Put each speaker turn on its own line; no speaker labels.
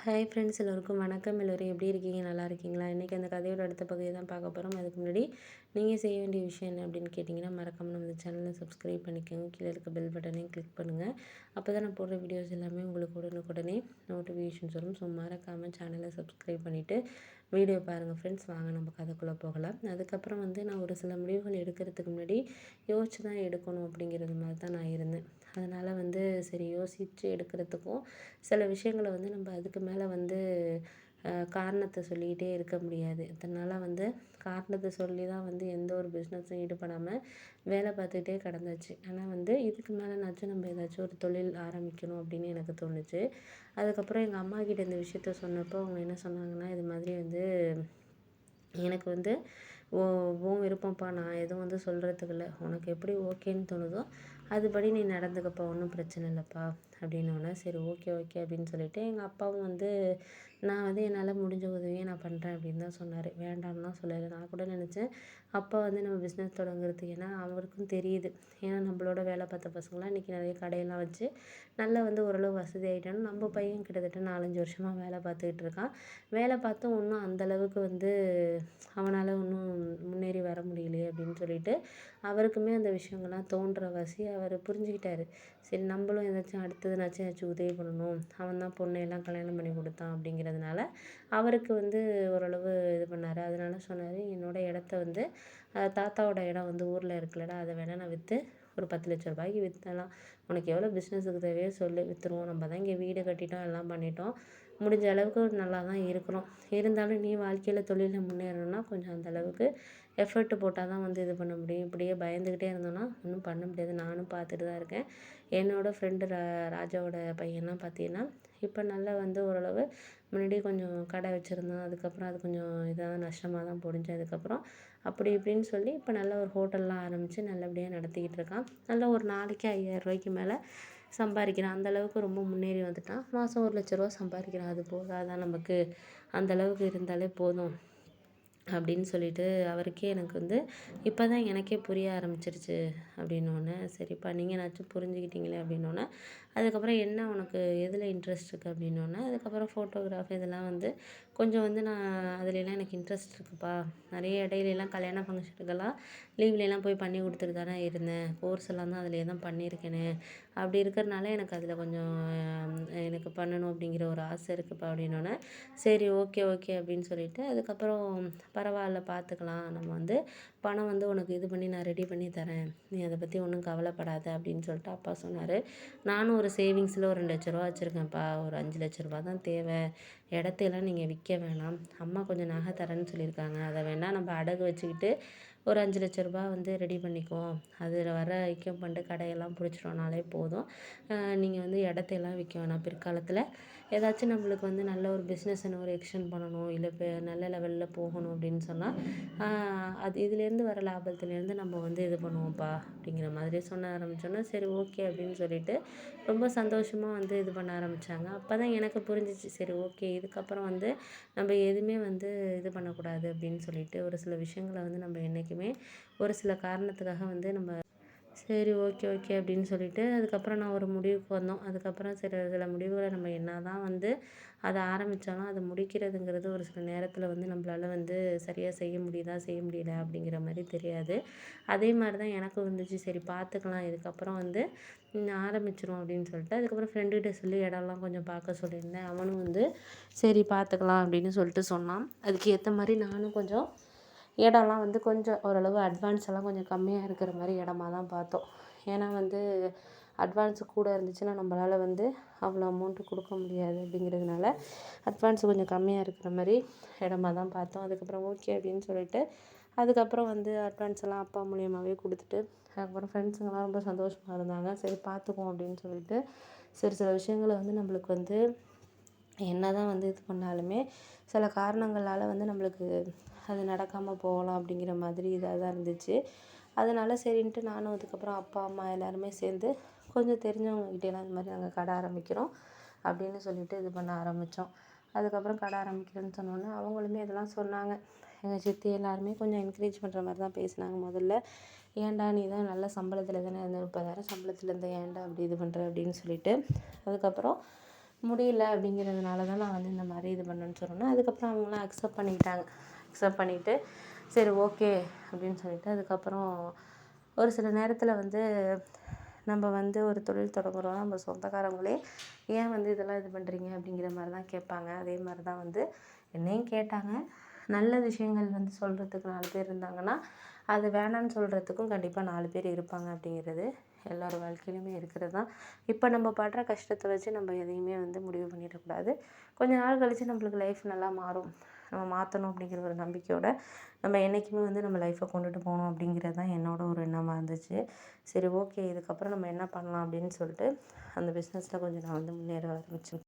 Hi friends, எல்லோருக்கும் வணக்கம். எல்லோரும் எப்படி இருக்கீங்க? நல்லா இருக்கீங்களா? இன்றைக்கி அந்த கதையோட அடுத்த பகுதியை தான் பார்க்க போகிறோம். அதுக்கு முன்னாடி நீங்கள் செய்ய வேண்டிய விஷயம் என்ன அப்படின்னு கேட்டிங்கன்னா, மறக்காமல் நம்ம சேனலை சப்ஸ்கிரைப் பண்ணிக்கோங்க. கீழே இருக்க பெல் பட்டனையும் கிளிக் பண்ணுங்கள். அப்போ தான் நான் போடுற வீடியோஸ் எல்லாமே உங்களுக்கு உடனுக்குடனே நோட்டிஃபிகேஷன்ஸ் வரும். ஸோ மறக்காமல் சேனலை சப்ஸ்கிரைப் பண்ணிவிட்டு வீடியோ பாருங்கள் ஃப்ரெண்ட்ஸ். வாங்க நம்ம கதைக்குள்ளே போகலாம். அதுக்கப்புறம் நான் ஒரு சில முடிவுகள் எடுக்கிறதுக்கு முன்னாடி யோசிச்சு தான் எடுக்கணும் அப்படிங்கிறது மாதிரி தான் நான் இருந்தேன். அதனால் சரி யோசித்து எடுக்கிறதுக்கும் சில விஷயங்களை நம்ம அதுக்கு மேலே காரணத்தை சொல்லிக்கிட்டே இருக்க முடியாது. அதனால் காரணத்தை சொல்லி தான் எந்த ஒரு பிஸ்னஸும் ஈடுபடாமல் வேலை பார்த்துக்கிட்டே கிடந்தாச்சு. ஆனால் இதுக்கு மேலேனாச்சும் நம்ம ஏதாச்சும் ஒரு தொழில் ஆரம்பிக்கணும் அப்படின்னு எனக்கு தோணுச்சு. அதுக்கப்புறம் எங்கள் அம்மாக்கிட்ட இந்த விஷயத்த சொன்னப்போ அவங்க என்ன சொன்னாங்கன்னா, இது மாதிரி எனக்கு ஓ உன் விருப்பம்ப்பா, நான் எதுவும் சொல்கிறதுக்கு இல்லை. உனக்கு எப்படி ஓகேன்னு தோணுதோ அதுபடி நீ நடந்துக்கப்பா, ஒன்றும் பிரச்சனை இல்லைப்பா அப்படின்னோடனே சரி ஓகே ஓகே அப்படின்னு சொல்லிவிட்டு எங்கள் அப்பாவும் நான் என்னால் முடிஞ்ச உதவியை நான் பண்ணுறேன் அப்படின்னு தான் சொன்னார். வேண்டாம்லாம் சொல்லலை. நான் கூட நினச்சேன் அப்பா நம்ம பிஸ்னஸ் தொடங்குறதுக்கு, ஏன்னா அவருக்கும் தெரியுது. ஏன்னா நம்மளோட வேலை பார்த்த பசங்களாம் இன்றைக்கி நிறைய கடையெல்லாம் வச்சு நல்லா ஓரளவு வசதி ஆகிட்டான்னு. நம்ம பையன் கிட்டத்தட்ட 4-5 வருஷமாக வேலை பார்த்துக்கிட்டு இருக்கான். வேலை பார்த்தும் ஒன்றும் அந்தளவுக்கு அவனால் ஒன்றும் முன்னேறி வர முடியலையே அப்படின்னு சொல்லிட்டு அவருக்குமே அந்த விஷயங்கள்லாம் தோன்ற வாசி அவர் புரிஞ்சுக்கிட்டாரு. சரி நம்மளும் ஏதாச்சும் அடுத்ததுனாச்சும் ஏதாச்சும் உதவி பண்ணணும், அவன் தான் பொண்ணையெல்லாம் கல்யாணம் பண்ணி கொடுத்தான் அப்படிங்கிறதுனால அவருக்கு ஓரளவு இது பண்ணார். அதனால சொன்னார், என்னோடய இடத்த தாத்தாவோட இடம் ஊரில் இருக்குல்லடா, அதை வேணால் நான் விற்று ஒரு 10 லட்ச ரூபாய்க்கு விற்றலாம். உனக்கு எவ்வளோ பிஸ்னஸுக்கு தேவையோ சொல்லு, விற்றுருவோம். நம்ம தான் இங்கே வீடு கட்டிட்டோம், எல்லாம் பண்ணிட்டோம். முடிஞ்ச அளவுக்கு நல்லா தான் இருக்கிறோம். இருந்தாலும் நீ வாழ்க்கையில் தொழிலில் முன்னேறணும்னா கொஞ்சம் அந்தளவுக்கு எஃபர்ட்டு போட்டால் தான் இது பண்ண முடியும். இப்படியே பயந்துக்கிட்டே இருந்தோன்னா ஒன்றும் பண்ண முடியாது. நானும் பார்த்துட்டு தான் இருக்கேன். என்னோடய ஃப்ரெண்டு ராஜாவோட பையன்லாம் பார்த்தீங்கன்னா இப்போ நல்லா ஓரளவு முன்னாடி கொஞ்சம் கடை வச்சுருந்தான். அதுக்கப்புறம் அது கொஞ்சம் இதாக நஷ்டமாக தான் போணுச்சு. அதுக்கப்புறம் அப்படி இப்படின்னு சொல்லி இப்போ நல்ல ஒரு ஹோட்டல்லாம் ஆரம்பித்து நல்லபடியாக நடத்திக்கிட்டு இருக்கான். நல்லா ஒரு நாளைக்கு 5000 ரூபாய்க்கு மேலே சம்பாதிக்கிறான். அந்தளவுக்கு ரொம்ப முன்னேறி வந்துட்டான். மாதம் 1 லட்ச ரூபா சம்பாதிக்கிறான். அது போதாதான் நமக்கு, அந்தளவுக்கு இருந்தாலே போதும் அப்படின்னு சொல்லிட்டு அவருக்கே எனக்கு இப்போ தான் எனக்கே புரிய ஆரம்பிச்சிருச்சு அப்படின்னோடனே, சரிப்பா நீங்களாச்சும் புரிஞ்சுக்கிட்டீங்களே அப்படின்னோடனே, அதுக்கப்புறம் என்ன உனக்கு எதில் இன்ட்ரெஸ்ட் இருக்குது அப்படின்னோடனே, அதுக்கப்புறம் ஃபோட்டோகிராஃபி இதெல்லாம் கொஞ்சம் நான் அதுலலாம் எனக்கு இன்ட்ரெஸ்ட் இருக்குப்பா. நிறைய இடையிலலாம் கல்யாண ஃபங்க்ஷனுக்கெல்லாம் லீவ்லலாம் போய் பண்ணி கொடுத்துட்டு தானே இருந்தேன். கோர்ஸ் எல்லாம் தான் அதிலே தான் பண்ணியிருக்கேனே. அப்படி இருக்கிறனால எனக்கு அதில் கொஞ்சம் எனக்கு பண்ணணும் அப்படிங்கிற ஒரு ஆசை இருக்குப்பா அப்படின்னோடனே, சரி ஓகே ஓகே அப்படின்னு சொல்லிட்டு அதுக்கப்புறம் பரவாயில்ல பார்த்துக்கலாம். நம்ம பணம் உனக்கு இது பண்ணி நான் ரெடி பண்ணி தரேன். நீ அதை பற்றி ஒன்றும் கவலைப்படாத அப்படின்னு சொல்லிட்டு அப்பா சொன்னார். நானும் ஒரு சேவிங்ஸில் ஒரு 2 லட்ச ரூபா வச்சுருக்கேன்ப்பா. ஒரு 5 லட்ச ரூபா தான் தேவை. இடத்தையெல்லாம் நீங்கள் விற்க வேணாம். அம்மா கொஞ்சம் நகை தரேன்னு சொல்லியிருக்காங்க. அதை வேணால் நம்ம அடகு வச்சுக்கிட்டு ஒரு 5 லட்ச ரூபா ரெடி பண்ணிக்குவோம். அதில் வர ஐக்கியம் பண்ணிட்டு கடையெல்லாம் பிடிச்சிட்டோம்னாலே போதும். நீங்கள் இடத்தையெல்லாம் விற்க வேணாம். பிற்காலத்தில் ஏதாச்சும் நம்மளுக்கு நல்ல ஒரு பிஸ்னஸ் ஒரு எக்ஸ்டெண்ட் பண்ணணும், இல்லை இப்போ நல்ல லெவலில் போகணும் அப்படின்னு சொன்னால் அது இதுலேருந்து வர லாபத்துலேருந்து நம்ம இது பண்ணுவோம்ப்பா அப்படிங்கிற மாதிரி சொல்ல ஆரம்பித்தோன்னா, சரி ஓகே அப்படின்னு சொல்லிட்டு ரொம்ப சந்தோஷமாக இது பண்ண ஆரம்பித்தாங்க. அப்போ தான் எனக்கு புரிஞ்சிச்சு, சரி ஓகே இதுக்கப்புறம் நம்ம எதுவுமே இது பண்ணக்கூடாது அப்படின்னு சொல்லிட்டு ஒரு சில விஷயங்களை நம்ம என்றைக்குமே ஒரு சில காரணத்துக்காக நம்ம சரி ஓகே ஓகே அப்படின்னு சொல்லிட்டு அதுக்கப்புறம் நான் ஒரு முடிவுக்கு வந்தோம். அதுக்கப்புறம் சில முடிவுகளை நம்ம என்ன தான் அதை ஆரம்பித்தாலும் அதை முடிக்கிறதுங்கிறது ஒரு சில நேரத்தில் நம்மளால சரியாக செய்ய முடியுதா செய்ய முடியல அப்படிங்கிற மாதிரி தெரியாது. அதே மாதிரி தான் எனக்கும் வந்துச்சு. சரி பார்த்துக்கலாம், இதுக்கப்புறம் ஆரம்பிச்சிரும் அப்படின்னு சொல்லிட்டு அதுக்கப்புறம் ஃப்ரெண்டுகிட்ட சொல்லி இடம்லாம் கொஞ்சம் பார்க்க சொல்லியிருந்தேன். அவனும் சரி பார்த்துக்கலாம் அப்படின்னு சொல்லிட்டு சொன்னான். அதுக்கு ஏற்ற மாதிரி நானும் கொஞ்சம் இடம்லாம் கொஞ்சம் ஓரளவு அட்வான்ஸ் எல்லாம் கொஞ்சம் கம்மியாக இருக்கிற மாதிரி இடமா தான் பார்த்தோம். ஏன்னா அட்வான்ஸு கூட இருந்துச்சுன்னா நம்மளால் அவ்வளோ அமௌண்ட்டு கொடுக்க முடியாது. அப்படிங்கிறதுனால அட்வான்ஸு கொஞ்சம் கம்மியாக இருக்கிற மாதிரி இடமா தான் பார்த்தோம். அதுக்கப்புறம் ஓகே அப்படின்னு சொல்லிட்டு அதுக்கப்புறம் அட்வான்ஸ் எல்லாம் அப்பா மூலியமாகவே கொடுத்துட்டு அதுக்கப்புறம் ஃப்ரெண்ட்ஸுங்கெல்லாம் ரொம்ப சந்தோஷமாக இருந்தாங்க. சரி பார்த்துக்குவோம் அப்படின்னு சொல்லிட்டு சில விஷயங்களை நம்மளுக்கு என்ன தான் இது பண்ணாலுமே சில காரணங்களால் நம்மளுக்கு அது நடக்காமல் போகலாம் அப்படிங்கிற மாதிரி இதாக தான் இருந்துச்சு. அதனால் சரின்ட்டு நானும் அதுக்கப்புறம் அப்பா அம்மா எல்லாருமே சேர்ந்து கொஞ்சம் தெரிஞ்சவங்ககிட்டலாம் இந்த மாதிரி நாங்கள் கடை ஆரம்பிக்கிறோம் அப்படின்னு சொல்லிட்டு இது பண்ண ஆரம்பித்தோம். அதுக்கப்புறம் கடை ஆரம்பிக்கிறேன்னு சொன்னோன்னே அவங்களுமே இதெல்லாம் சொன்னாங்க. எங்கள் சித்தி எல்லாருமே கொஞ்சம் என்கரேஜ் பண்ணுற மாதிரி தான் பேசினாங்க. முதல்ல ஏன்டா நீ தான் நல்ல சம்பளத்தில் தானே இருந்த, 30,000 சம்பளத்தில் இருந்த, ஏன்டா அப்படி இது பண்ணுற அப்படின்னு சொல்லிட்டு அதுக்கப்புறம் முடியல அப்படிங்கிறதுனால தான் நான் வந்து இந்த மாதிரி இது பண்ணேன்னு சொன்னேன். அதுக்கப்புறம் அவங்களாம் அக்செப்ட் பண்ணிக்கிட்டாங்க. அக்செப்ட் பண்ணிவிட்டு சரி ஓகே அப்படின்னு சொல்லிட்டு அதுக்கப்புறம் ஒரு சில நேரத்தில் வந்து நம்ம வந்து ஒரு தொழில் தொடங்குறோம், நம்ம சொந்தக்காரங்களே ஏன் வந்து இதெல்லாம் இது பண்ணுறீங்க அப்படிங்கிற மாதிரி தான் கேட்பாங்க. அதே மாதிரி தான் வந்து என்னையும் கேட்டாங்க. நல்ல விஷயங்கள் வந்து சொல்கிறதுக்கு 4 பேர் இருந்தாங்கன்னா, அது வேணான்னு சொல்கிறதுக்கும் கண்டிப்பாக 4 பேர் இருப்பாங்க அப்படிங்கிறது எல்லார் வாழ்க்கையிலுமே இருக்கிறது தான். இப்போ நம்ம படுற கஷ்டத்தை வச்சு நம்ம எதையுமே வந்து முடிவு பண்ணிடக்கூடாது. கொஞ்ச நாள் கழித்து நம்மளுக்கு லைஃப் நல்லா மாறும். நம்ம மாற்றணும் அப்படிங்கிற ஒரு நம்பிக்கையோட நம்ம என்றைக்குமே வந்து நம்ம லைஃப்பை கொண்டுட்டு போகணும் அப்படிங்கிறது தான் என்னோட ஒரு எண்ணமாக இருந்துச்சு. சரி ஓகே இதுக்கப்புறம் நம்ம என்ன பண்ணலாம் அப்படின்னு சொல்லிட்டு அந்த பிஸ்னஸில் கொஞ்சம் நான் வந்து முன்னேற ஆரம்பிச்சேன்.